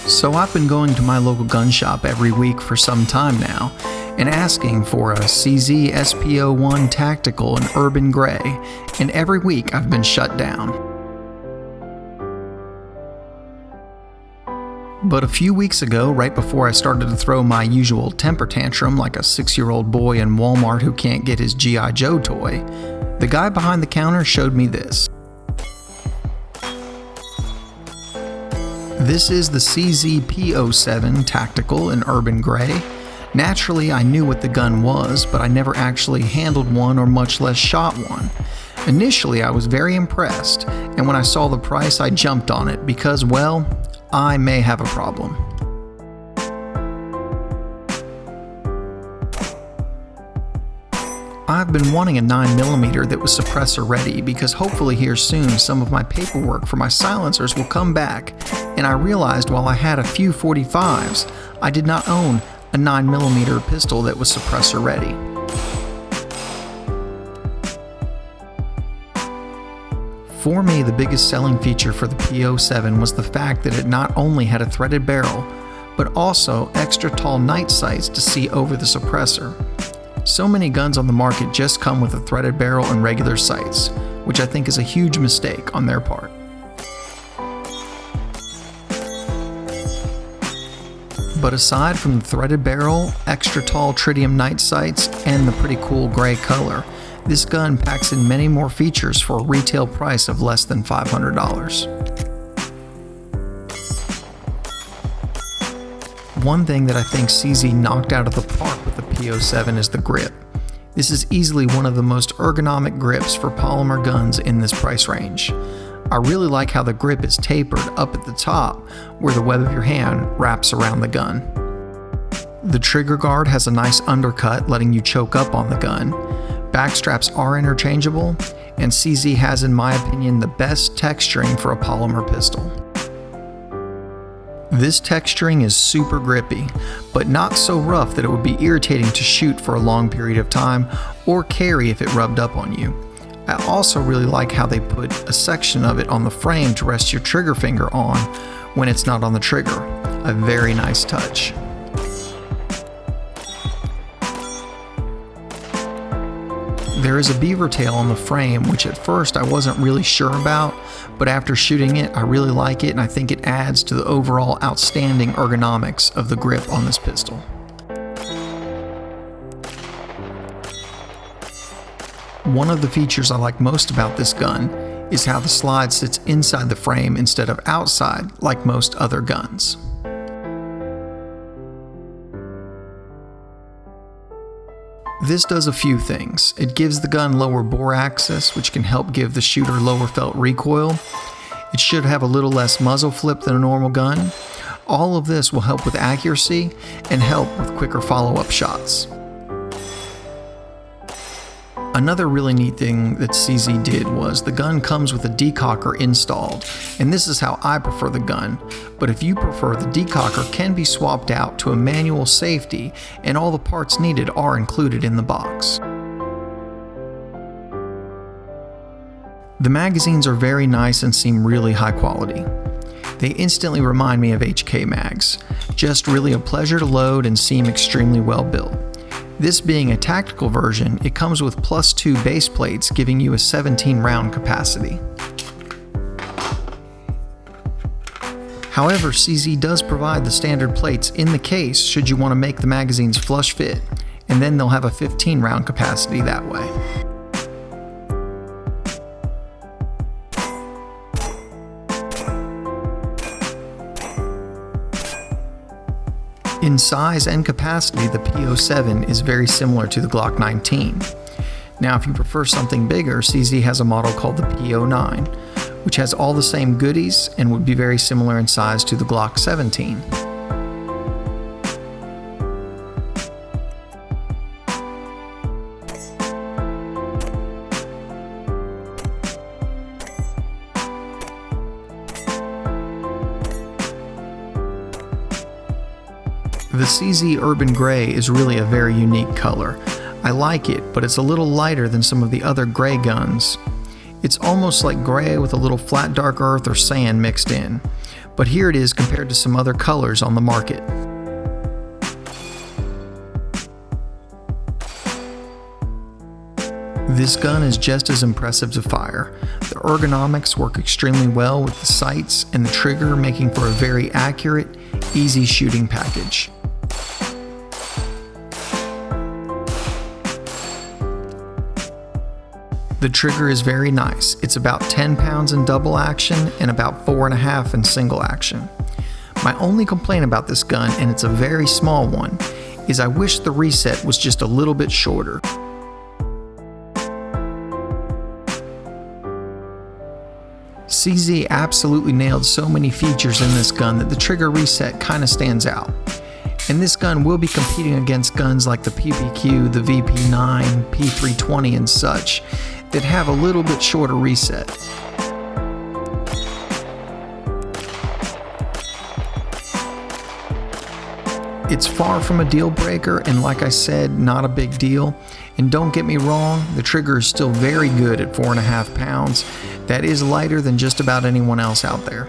So I've been going to my local gun shop every week for some time now and asking for a CZ P07 Tactical Urban Grey, and every week I've been shut down. But a few weeks ago, right before I started to throw my usual temper tantrum like a 6-year-old boy in Walmart who can't get his G.I. Joe toy, the guy behind the counter showed me this. This is the CZ P07 Tactical Urban Grey. Naturally, I knew what the gun was, but I never actually handled one or much less shot one. Initially, I was very impressed, and when I saw the price, I jumped on it because, well, I may have a problem. I've been wanting a 9mm that was suppressor ready because hopefully here soon some of my paperwork for my silencers will come back, and I realized while I had a few 45s, I did not own a 9mm pistol that was suppressor ready. For me, the biggest selling feature for the P07 was the fact that it not only had a threaded barrel, but also extra tall night sights to see over the suppressor. So many guns on the market just come with a threaded barrel and regular sights, which I think is a huge mistake on their part. But aside from the threaded barrel, extra tall tritium night sights, and the pretty cool gray color, this gun packs in many more features for a retail price of less than $500. One thing that I think CZ knocked out of the park with the P07 is the grip. This is easily one of the most ergonomic grips for polymer guns in this price range. I really like how the grip is tapered up at the top where the web of your hand wraps around the gun. The trigger guard has a nice undercut letting you choke up on the gun. Back straps are interchangeable, and CZ has, in my opinion, the best texturing for a polymer pistol. This texturing is super grippy, but not so rough that it would be irritating to shoot for a long period of time or carry if it rubbed up on you. I also really like how they put a section of it on the frame to rest your trigger finger on when it's not on the trigger. A very nice touch. There is a beaver tail on the frame, which at first I wasn't really sure about, but after shooting it, I really like it, and I think it adds to the overall outstanding ergonomics of the grip on this pistol. One of the features I like most about this gun is how the slide sits inside the frame instead of outside like most other guns. This does a few things. It gives the gun lower bore access, which can help give the shooter lower felt recoil. It should have a little less muzzle flip than a normal gun. All of this will help with accuracy and help with quicker follow-up shots. Another really neat thing that CZ did was the gun comes with a decocker installed, and this is how I prefer the gun, but if you prefer, the decocker can be swapped out to a manual safety, and all the parts needed are included in the box. The magazines are very nice and seem really high quality. They instantly remind me of HK mags, just really a pleasure to load and seem extremely well built. This being a tactical version, it comes with +2 base plates giving you a 17-round capacity. However, CZ does provide the standard plates in the case should you want to make the magazines flush fit, and then they'll have a 15-round capacity that way. In size and capacity, the P07 is very similar to the Glock 19. Now, if you prefer something bigger, CZ has a model called the P09, which has all the same goodies and would be very similar in size to the Glock 17. The CZ Urban Grey is really a very unique color. I like it, but it's a little lighter than some of the other gray guns. It's almost like gray with a little flat dark earth or sand mixed in. but here it is compared to some other colors on the market. This gun is just as impressive to fire. The ergonomics work extremely well with the sights and the trigger, making for a very accurate, easy shooting package. The trigger is very nice. It's about 10 pounds in double action and about 4.5 in single action. My only complaint about this gun, and it's a very small one, is I wish the reset was just a little bit shorter. CZ absolutely nailed so many features in this gun that the trigger reset kinda stands out. And this gun will be competing against guns like the PPQ, the VP9, P320 and such that have a little bit shorter reset. It's far from a deal breaker, and like I said, not a big deal. And don't get me wrong, the trigger is still very good at 4.5 pounds. That is lighter than just about anyone else out there.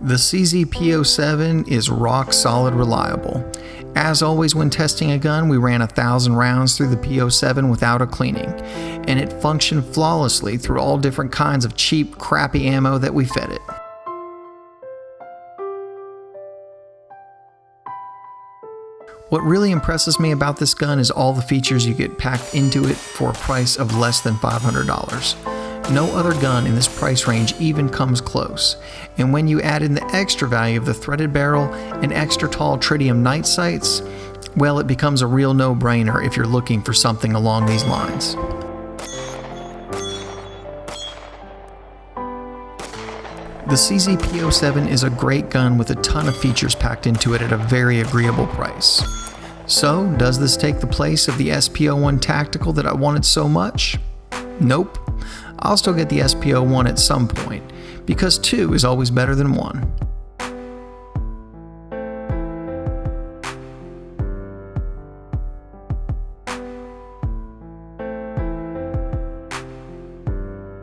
The CZ P07 is rock solid reliable. As always when testing a gun, we ran 1,000 rounds through the P07 without a cleaning, and it functioned flawlessly through all different kinds of cheap, crappy ammo that we fed it. What really impresses me about this gun is all the features you get packed into it for a price of less than $500. No other gun in this price range even comes close, and when you add in the extra value of the threaded barrel and extra tall tritium night sights, well, it becomes a real no-brainer if you're looking for something along these lines. The CZ P07 is a great gun with a ton of features packed into it at a very agreeable price. So, does this take the place of the SP01 Tactical that I wanted so much? Nope. I'll still get the SP01 at some point, because 2 is always better than 1.